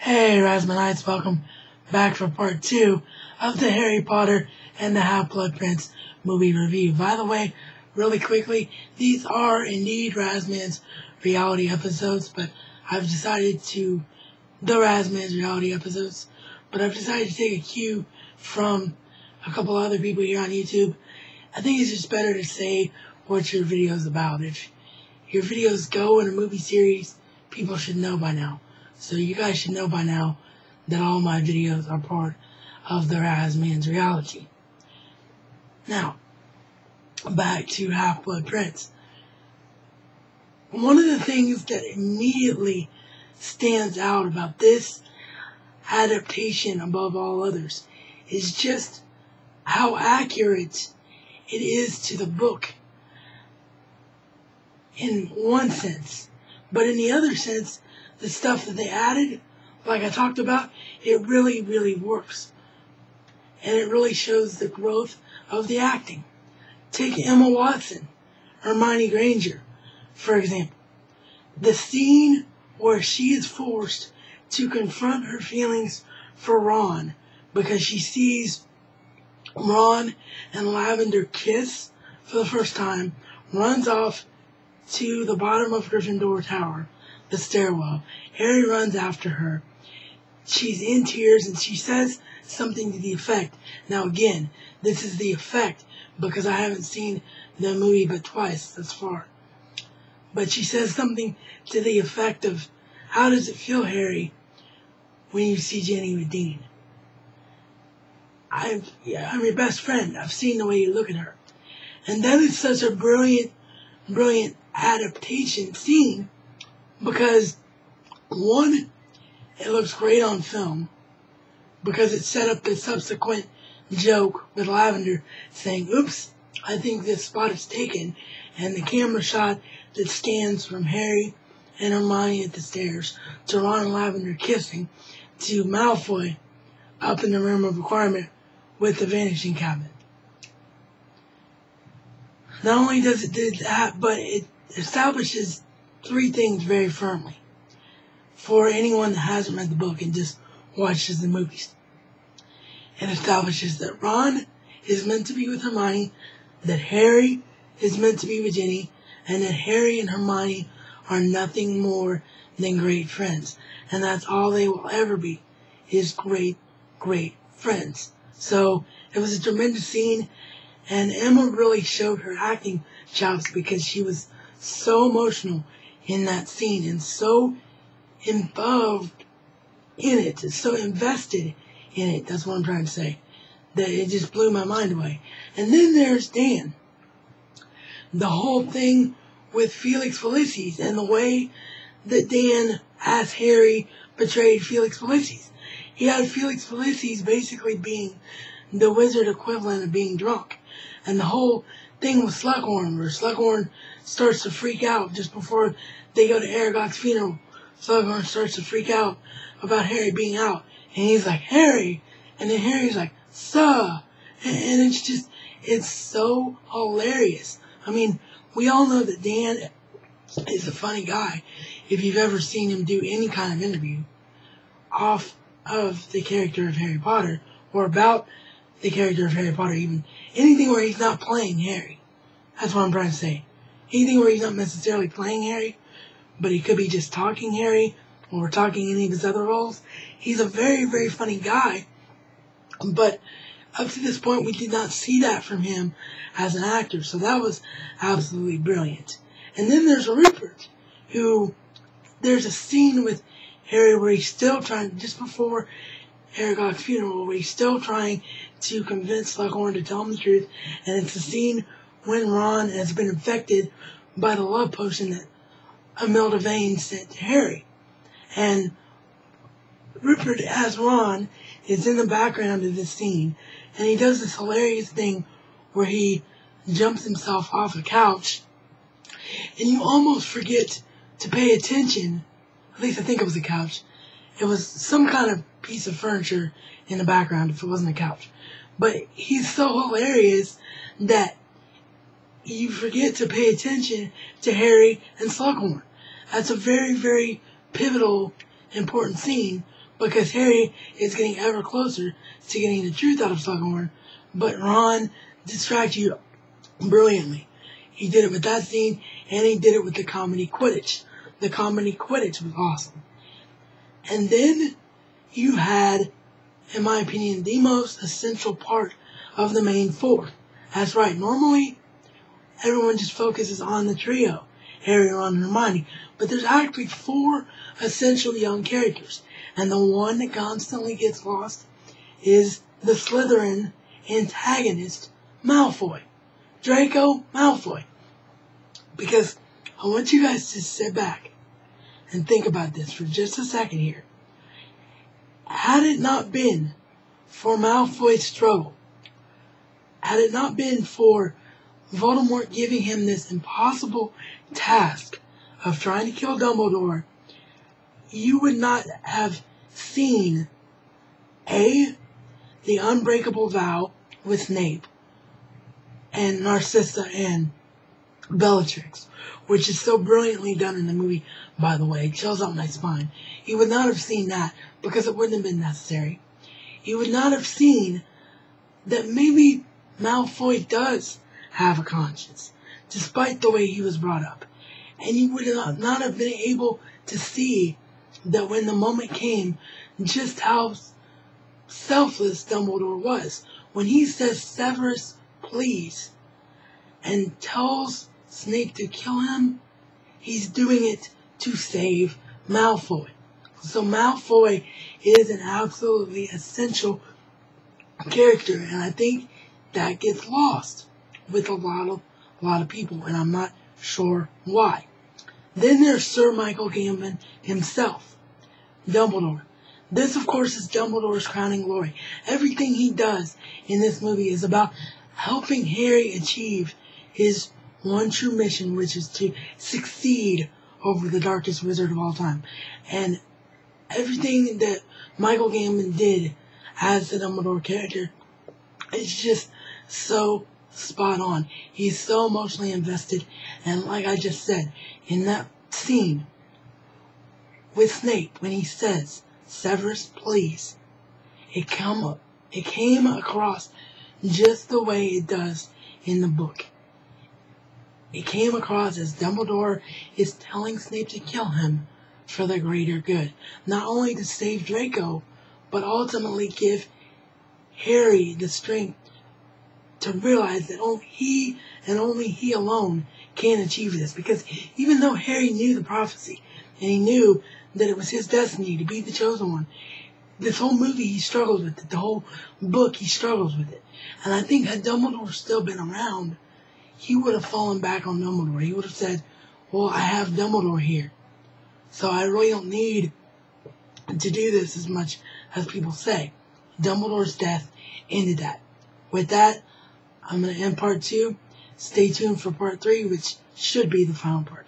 Hey Rasmanites, welcome back for part 2 of the Harry Potter and the Half-Blood Prince movie review. By the way, really quickly, these are indeed Razman's reality episodes, but I've decided to take a cue from a couple other people here on YouTube. I think it's just better to say what your video's about. If your videos go in a movie series, people should know by now. So you guys should know by now that all my videos are part of the Razman's reality. Now, back to Half-Blood Prince. One of the things that immediately stands out about this adaptation above all others is just how accurate it is to the book in one sense. But in the other sense, the stuff that they added, like I talked about, it really, really works. And it really shows the growth of the acting. Take Emma Watson, Hermione Granger, for example. The scene where she is forced to confront her feelings for Ron because she sees Ron and Lavender kiss for the first time, runs off to the bottom of Gryffindor Tower, the stairwell. Harry runs after her. She's in tears and she says something to the effect. Now again, this is the effect because I haven't seen the movie but twice thus far. But she says something to the effect of, "How does it feel, Harry, when you see Ginny with Dean? I'm your best friend. I've seen the way you look at her." And that is such a brilliant adaptation scene because, one, it looks great on film because it set up the subsequent joke with Lavender saying, "Oops, I think this spot is taken," and the camera shot that stands from Harry and Hermione at the stairs to Ron and Lavender kissing to Malfoy up in the room of requirement with the vanishing cabinet. Not only does it do that, but it establishes three things very firmly for anyone that hasn't read the book and just watches the movies. It establishes that Ron is meant to be with Hermione, that Harry is meant to be with Ginny, and that Harry and Hermione are nothing more than great friends. And that's all they will ever be, is great, great friends. So it was a tremendous scene, and Emma really showed her acting chops because she was so emotional in that scene and so involved in it, so invested in it, that's what I'm trying to say, that it just blew my mind away. And then there's Dan. The whole thing with Felix Felicis and the way that Dan, as Harry, portrayed Felix Felicis. He had Felix Felicis basically being the wizard equivalent of being drunk. And the whole thing with Slughorn, where Slughorn starts to freak out just before they go to Aragog's funeral. Slughorn starts to freak out about Harry being out. And he's like, "Harry!" And then Harry's like, "Sir!" And it's just, it's so hilarious. I mean, we all know that Dan is a funny guy. If you've ever seen him do any kind of interview off of the character of Harry Potter, or about the character of Harry Potter even, anything where he's not playing Harry. That's what I'm trying to say. Anything where he's not necessarily playing Harry, but he could be just talking Harry, or talking any of his other roles. He's a very, very funny guy, but up to this point, we did not see that from him as an actor, so that was absolutely brilliant. And then there's Rupert, who, there's a scene with Harry where he's still trying, just before Aragog's funeral, where he's still trying to convince Slughorn to tell him the truth, and it's a scene when Ron has been infected by the love potion that Imelda Vane sent to Harry. And Rupert, as Ron, is in the background of this scene, and he does this hilarious thing where he jumps himself off a couch, and you almost forget to pay attention. At least I think it was a couch. It was some kind of piece of furniture in the background if it wasn't a couch. But he's so hilarious that you forget to pay attention to Harry and Slughorn. That's a very, very pivotal, important scene because Harry is getting ever closer to getting the truth out of Slughorn, but Ron distracts you brilliantly. He did it with that scene, and he did it with the comedy Quidditch. The comedy Quidditch was awesome. And then you had, in my opinion, the most essential part of the main four. That's right, normally everyone just focuses on the trio, Harry, Ron, and Hermione, but there's actually four essential young characters, and the one that constantly gets lost is the Slytherin antagonist, Malfoy. Draco Malfoy. Because I want you guys to sit back and think about this for just a second here. Had it not been for Malfoy's struggle, had it not been for Voldemort giving him this impossible task of trying to kill Dumbledore, you would not have seen the unbreakable vow with Snape and Narcissa and Bellatrix, which is so brilliantly done in the movie, by the way. It chills out my spine. You would not have seen that because it wouldn't have been necessary. You would not have seen that maybe Malfoy does have a conscience, despite the way he was brought up. And you would not have been able to see that when the moment came, just how selfless Dumbledore was. When he says, "Severus, please," and tells Snape to kill him, he's doing it to save Malfoy. So Malfoy is an absolutely essential character, and I think that gets lost with a lot of people, and I'm not sure why. Then there's Sir Michael Gambon himself, Dumbledore. This, of course, is Dumbledore's crowning glory. Everything he does in this movie is about helping Harry achieve his one true mission, which is to succeed over the darkest wizard of all time. And everything that Michael Gambon did as the Dumbledore character is just so spot on. He's so emotionally invested, and like I just said, in that scene with Snape, when he says, "Severus, please," it came across just the way it does in the book. It came across as Dumbledore is telling Snape to kill him for the greater good. Not only to save Draco, but ultimately give Harry the strength to realize that only he and only he alone can achieve this. Because even though Harry knew the prophecy, and he knew that it was his destiny to be the chosen one, this whole movie he struggles with it. The whole book he struggles with it. And I think had Dumbledore still been around, he would have fallen back on Dumbledore. He would have said, "Well, I have Dumbledore here, so I really don't need to do this as much as people say." Dumbledore's death ended that. With that, I'm going to end part 2. Stay tuned for part 3, which should be the final part.